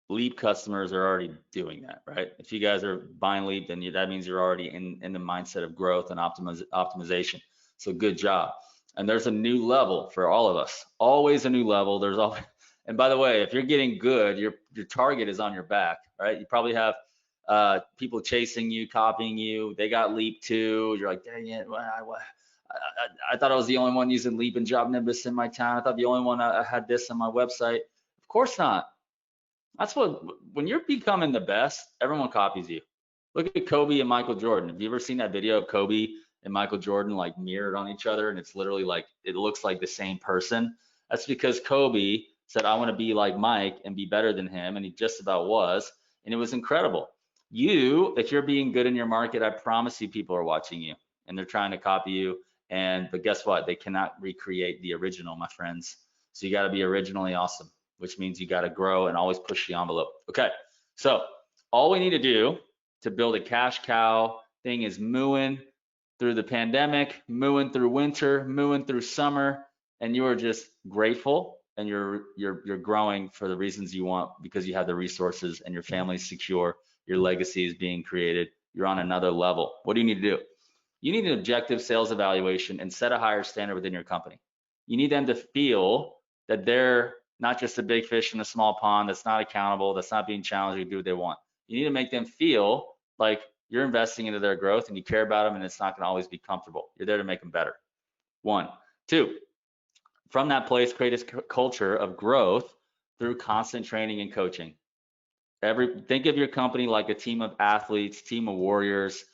Leap customers are already doing that, right? If you guys are buying Leap, then that means you're already in the mindset of growth and optimization. So good job. And there's a new level for all of us. Always a new level. There's always, and by the way, if you're getting good, your target is on your back, right? You probably have people chasing you, copying you. They got Leap too. You're like, dang it, I thought I was the only one using Leap and Job Nimbus in my town. I thought the only one I had this on my website. Of course not. That's when you're becoming the best, everyone copies you. Look at Kobe and Michael Jordan. Have you ever seen that video of Kobe and Michael Jordan like mirrored on each other, and it's literally like it looks like the same person? That's because Kobe said, I want to be like Mike and be better than him, and he just about was, and it was incredible. If you're being good in your market, I promise you people are watching you and they're trying to copy you, but guess what? They cannot recreate the original, my friends. So you got to be originally awesome, which means you got to grow and always push the envelope. Okay, so all we need to do to build a cash cow thing is mooing through the pandemic, mooing through winter, mooing through summer, and you are just grateful and you're growing for the reasons you want because you have the resources and your family's secure, your legacy is being created, you're on another level. What do you need to do? You need an objective sales evaluation and set a higher standard within your company. You need them to feel that they're not just a big fish in a small pond that's not accountable, that's not being challenged to do what they want. You need to make them feel like you're investing into their growth and you care about them, and it's not going to always be comfortable. You're there to make them better. 1. 2, from that place, create a culture of growth through constant training and coaching. Think of your company like a team of athletes, team of warriors.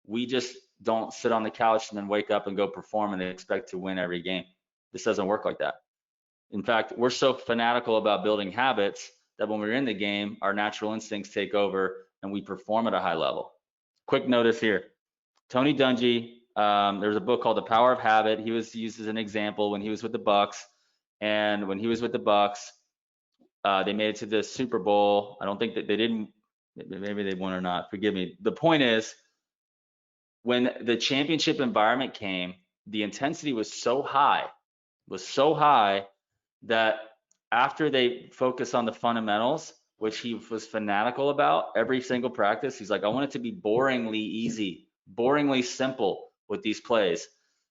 We just don't sit on the couch and then wake up and go perform and expect to win every game. This doesn't work like that. In fact, we're so fanatical about building habits that when we're in the game, our natural instincts take over and we perform at a high level. Quick notice here. Tony Dungy, there's a book called The Power of Habit. He was used as an example when he was with the Bucks. And when he was with the Bucks, they made it to the Super Bowl. I don't think that they didn't, maybe they won or not, forgive me. The point is, when the championship environment came, the intensity was so high that after they focus on the fundamentals, which he was fanatical about every single practice, he's like, I want it to be boringly easy, boringly simple with these plays.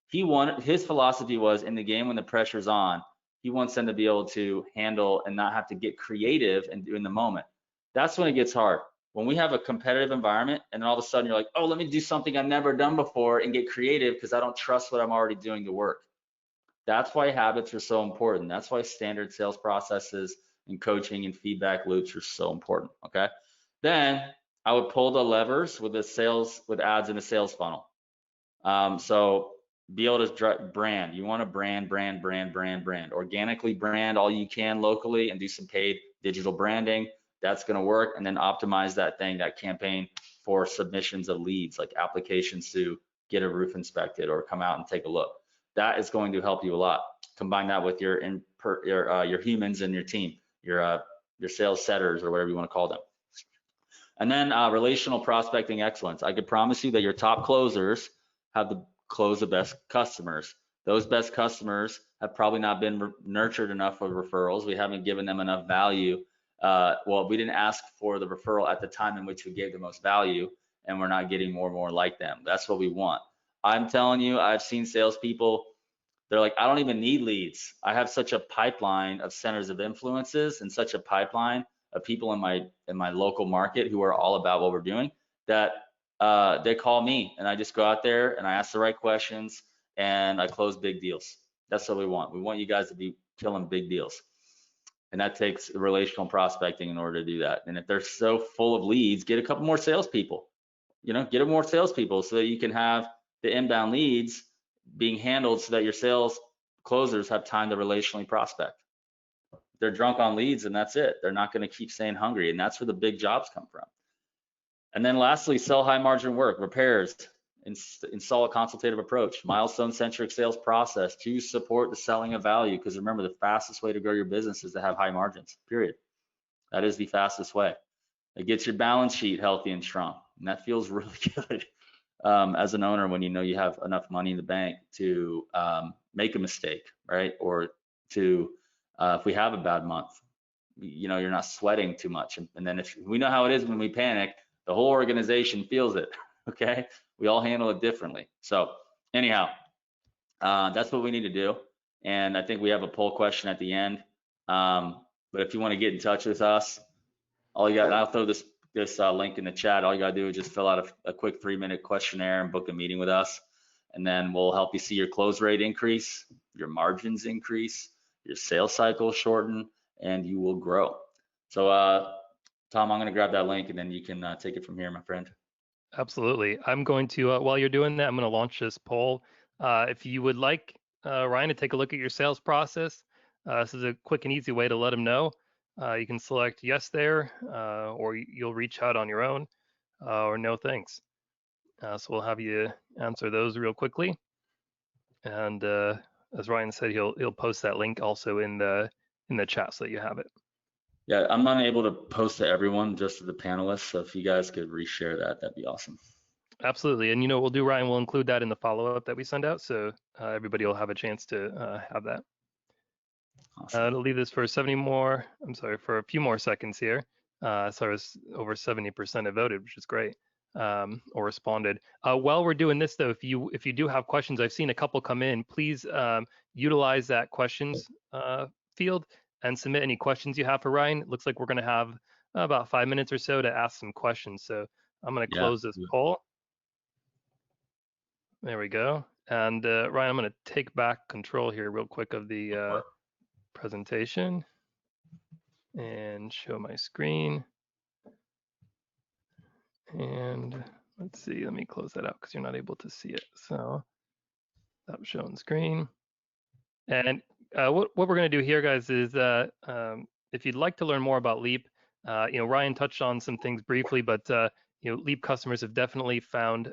His philosophy was, in the game when the pressure's on, he wants them to be able to handle and not have to get creative and do in the moment. That's when it gets hard. When we have a competitive environment and then all of a sudden you're like, oh, let me do something I've never done before and get creative because I don't trust what I'm already doing to work. That's why habits are so important. That's why standard sales processes and coaching and feedback loops are so important. Okay. Then I would pull the levers with with ads in a sales funnel. So be able to brand. You want to brand. Organically brand all you can locally and do some paid digital branding. That's going to work. And then optimize that campaign for submissions of leads, like applications to get a roof inspected or come out and take a look. That is going to help you a lot. Combine that with your humans in your team, your sales setters or whatever you want to call them. And then relational prospecting excellence. I could promise you that your top closers have the close the best customers. Those best customers have probably not been nurtured enough with referrals. We haven't given them enough value. Well, we didn't ask for the referral at the time in which we gave the most value, and we're not getting more and more like them. That's what we want. I'm telling you, I've seen salespeople, they're like, I don't even need leads. I have such a pipeline of centers of influences and such a pipeline of people in my local market who are all about what we're doing that they call me, and I just go out there and I ask the right questions and I close big deals. That's what we want. We want you guys to be killing big deals. And that takes relational prospecting in order to do that. And if they're so full of leads, get a couple more salespeople. Get more salespeople so that you can have the inbound leads being handled so that your sales closers have time to relationally prospect. They're drunk on leads and that's it. They're not going to keep staying hungry, and that's where the big jobs come from. And then lastly, sell high margin work, repairs, install a consultative approach, milestone centric sales process to support the selling of value. Because remember, the fastest way to grow your business is to have high margins, period. That is the fastest way. It gets your balance sheet healthy and strong. And that feels really good as an owner when you know you have enough money in the bank to make a mistake, right? Or to, if we have a bad month, you're not sweating too much. And then if we know how it is when we panic, the whole organization feels it, okay? We all handle it differently. So anyhow, that's what we need to do. And I think we have a poll question at the end. But if you want to get in touch with us, all you got, I'll throw this link in the chat. All you got to do is just fill out a quick 3-minute questionnaire and book a meeting with us. And then we'll help you see your close rate increase, your margins increase, your sales cycle shorten, and you will grow. So Tom, I'm going to grab that link and then you can take it from here, my friend. Absolutely. I'm going to, while you're doing that, I'm going to launch this poll. If you would like Ryan to take a look at your sales process, this is a quick and easy way to let him know. You can select yes there, or you'll reach out on your own, or no thanks. So we'll have you answer those real quickly. And as Ryan said, he'll post that link also in the chat so that you have it. Yeah, I'm not able to post to everyone, just to the panelists. So if you guys could reshare that, that'd be awesome. Absolutely. And what we'll do, Ryan, we'll include that in the follow-up that we send out, so everybody will have a chance to have that. Awesome. I'll leave this for for a few more seconds here. So it's over 70% have voted, which is great, or responded. While we're doing this, though, if you do have questions, I've seen a couple come in. Please utilize that questions field and submit any questions you have for Ryan. It looks like we're going to have about 5 minutes or so to ask some questions. So I'm going to close this poll. There we go. And Ryan, I'm going to take back control here real quick of the presentation and show my screen. And let's see, let me close that out because you're not able to see it. So stop showing screen. And what we're going to do here, guys, is if you'd like to learn more about Leap, Ryan touched on some things briefly, but Leap customers have definitely found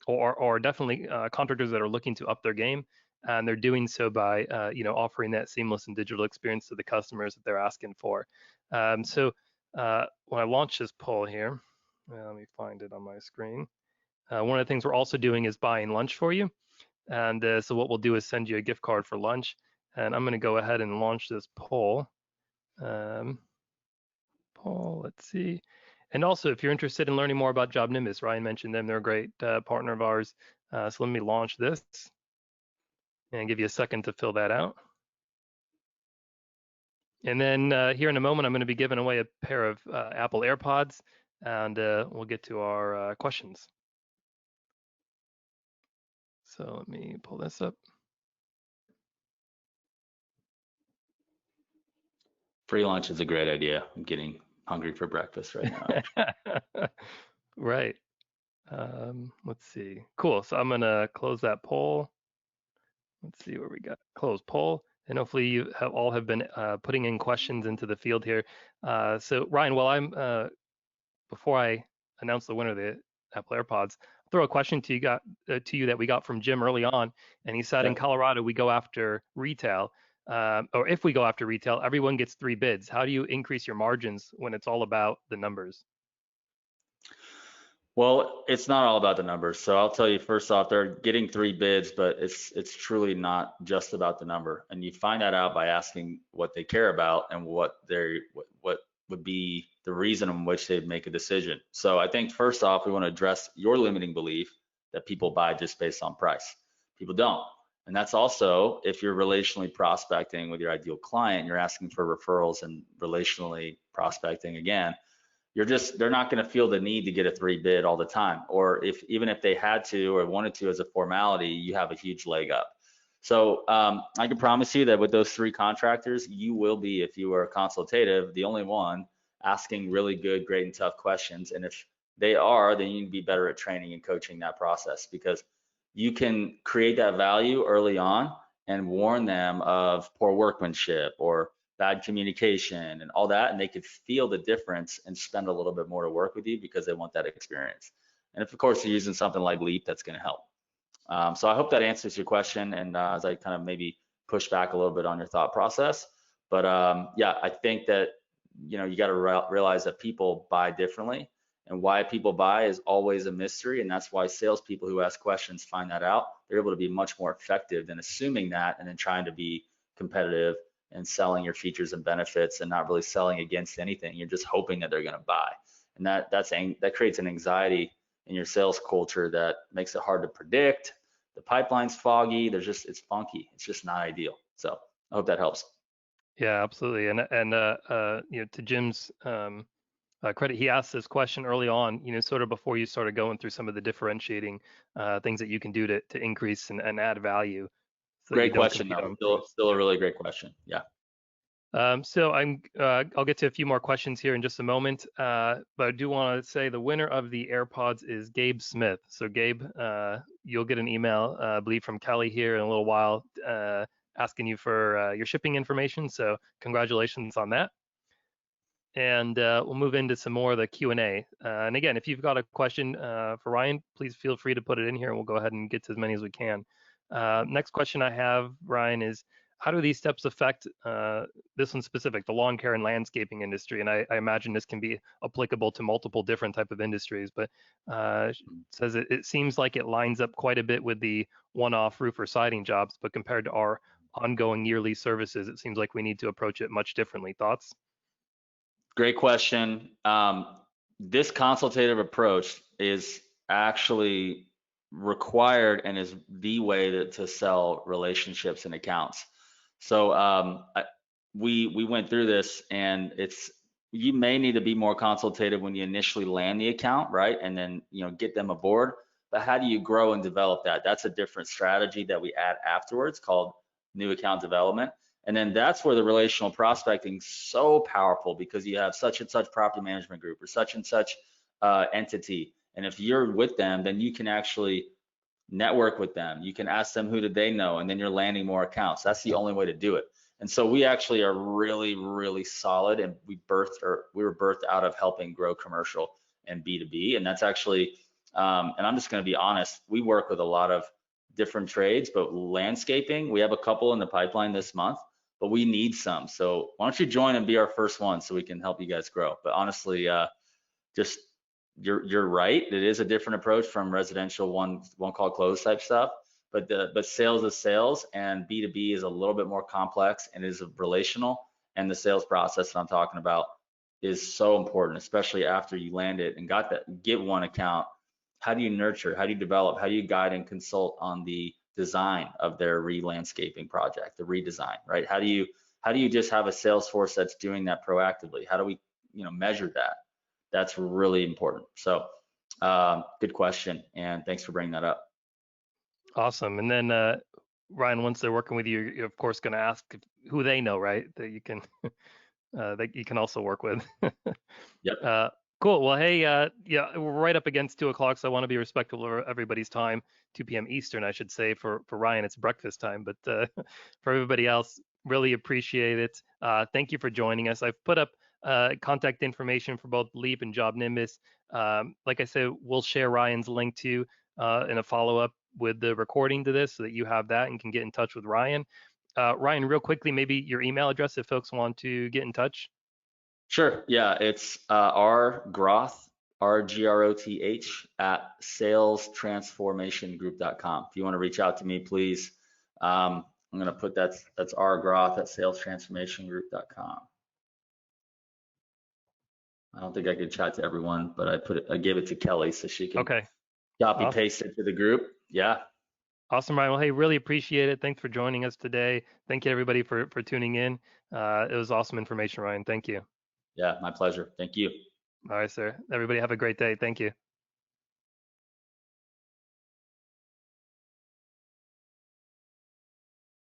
or definitely contractors that are looking to up their game, and they're doing so by offering that seamless and digital experience to the customers that they're asking for. So when I launch this poll here, let me find it on my screen. One of the things we're also doing is buying lunch for you. And so what we'll do is send you a gift card for lunch. And I'm going to go ahead and launch this poll. Let's see. And also, if you're interested in learning more about Job Nimbus, Ryan mentioned them. They're a great partner of ours. So let me launch this and give you a second to fill that out. And then here in a moment, I'm going to be giving away a pair of Apple AirPods, and we'll get to our questions. So let me pull this up. Free lunch is a great idea. I'm getting hungry for breakfast right now, actually. Right. Let's see. Cool. So I'm gonna close that poll. Let's see where we got. Close poll. And hopefully you have all have been putting in questions into the field here. So Ryan, while I'm before I announce the winner of the Apple AirPods, I'll throw a question to you that we got from Jim early on, and he said in Okay. Colorado we go after retail, or if we go after retail, everyone gets 3 bids. How do you increase your margins when it's all about the numbers? Well, it's not all about the numbers. So I'll tell you first off, they're getting 3 bids, but it's truly not just about the number. And you find that out by asking what they care about and what would be the reason in which they make a decision. So I think first off, we want to address your limiting belief that people buy just based on price. People don't. And that's also if you're relationally prospecting with your ideal client, you're asking for referrals and relationally prospecting again, they're not going to feel the need to get a 3 bid all the time. Or if even if they had to or wanted to as a formality, you have a huge leg up. So I can promise you that with those 3 contractors, you will be, if you are consultative, the only one asking really good, great, and tough questions. And if they are, then you need to be better at training and coaching that process, because you can create that value early on and warn them of poor workmanship or bad communication and all that, and they could feel the difference and spend a little bit more to work with you because they want that experience. And if, of course, you're using something like Leap, that's going to help. So I hope that answers your question, and as I kind of maybe push back a little bit on your thought process. But yeah, I think that you got to realize that people buy differently, and why people buy is always a mystery, and that's why salespeople who ask questions find that out. They're able to be much more effective than assuming that and then trying to be competitive and selling your features and benefits and not really selling against anything. You're just hoping that they're going to buy, and that creates an anxiety in your sales culture that makes it hard to predict. The pipeline's foggy. It's funky. It's just not ideal. So I hope that helps. Yeah, absolutely. And to Jim's credit, he asked this question early on, sort of before you started going through some of the differentiating things that you can do to increase and add value so that you Great don't question, compete though. on price. Still a really great question. Yeah. So I'll get to a few more questions here in just a moment, but I do want to say the winner of the AirPods is Gabe Smith. So Gabe, you'll get an email, I believe, from Kelly here in a little while, asking you for your shipping information. So congratulations on that. And we'll move into some more of the Q&A. And again, if you've got a question for Ryan, please feel free to put it in here, and we'll go ahead and get to as many as we can. Next question I have, Ryan, is how do these steps affect this one specific, the lawn care and landscaping industry? And I imagine this can be applicable to multiple different type of industries, but says it seems like it lines up quite a bit with the one-off roof or siding jobs, but compared to our ongoing yearly services, it seems like we need to approach it much differently. Thoughts? Great question. This consultative approach is actually required and is the way to sell relationships and accounts. So we went through this, and you may need to be more consultative when you initially land the account, right? And then get them aboard. But how do you grow and develop that? That's a different strategy that we add afterwards called new account development. And then that's where the relational prospecting is so powerful, because you have such and such property management group or such and such entity. And if you're with them, then you can actually network with them. You can ask them who did they know, and then you're landing more accounts. That's the only way to do it. And so we actually are really, really solid, and we were birthed out of helping grow commercial and B2B. And that's actually, and I'm just going to be honest, we work with a lot of different trades, but landscaping, we have a couple in the pipeline this month, but we need some. So why don't you join and be our first one so we can help you guys grow? But honestly, just you're right. It is a different approach from residential one call close type stuff, but sales is sales, and B2B is a little bit more complex and is relational. And the sales process that I'm talking about is so important, especially after you land it and get one account. How do you nurture? How do you develop? How do you guide and consult on the design of their re-landscaping project, the redesign, right? How do you just have a sales force that's doing that proactively? How do we measure that? That's really important. So good question, and thanks for bringing that up. Awesome. And then Ryan, once they're working with you, you're of course going to ask who they know, right? That you can that you can also work with. Yep. Uh, cool. Well, hey, yeah, we're right up against 2 o'clock, so I want to be respectful of everybody's time. 2 p.m. Eastern, I should say. For Ryan, it's breakfast time, but for everybody else, really appreciate it. Thank you for joining us. I've put up contact information for both Leap and Job Nimbus. Like I said, we'll share Ryan's link too in a follow-up with the recording to this, so that you have that and can get in touch with Ryan. Ryan, real quickly, maybe your email address if folks want to get in touch. Sure. Yeah, it's rgroth, RGROTH at salestransformationgroup.com. If you want to reach out to me, please. I'm going to put that's rgroth at salestransformationgroup.com. I don't think I could chat to everyone, but I gave it to Kelly so she can Okay. copy Awesome. paste it to the group. Yeah. Awesome, Ryan. Well, hey, really appreciate it. Thanks for joining us today. Thank you, everybody, for tuning in. It was awesome information, Ryan. Thank you. Yeah, my pleasure. Thank you. All right, sir. Everybody have a great day. Thank you.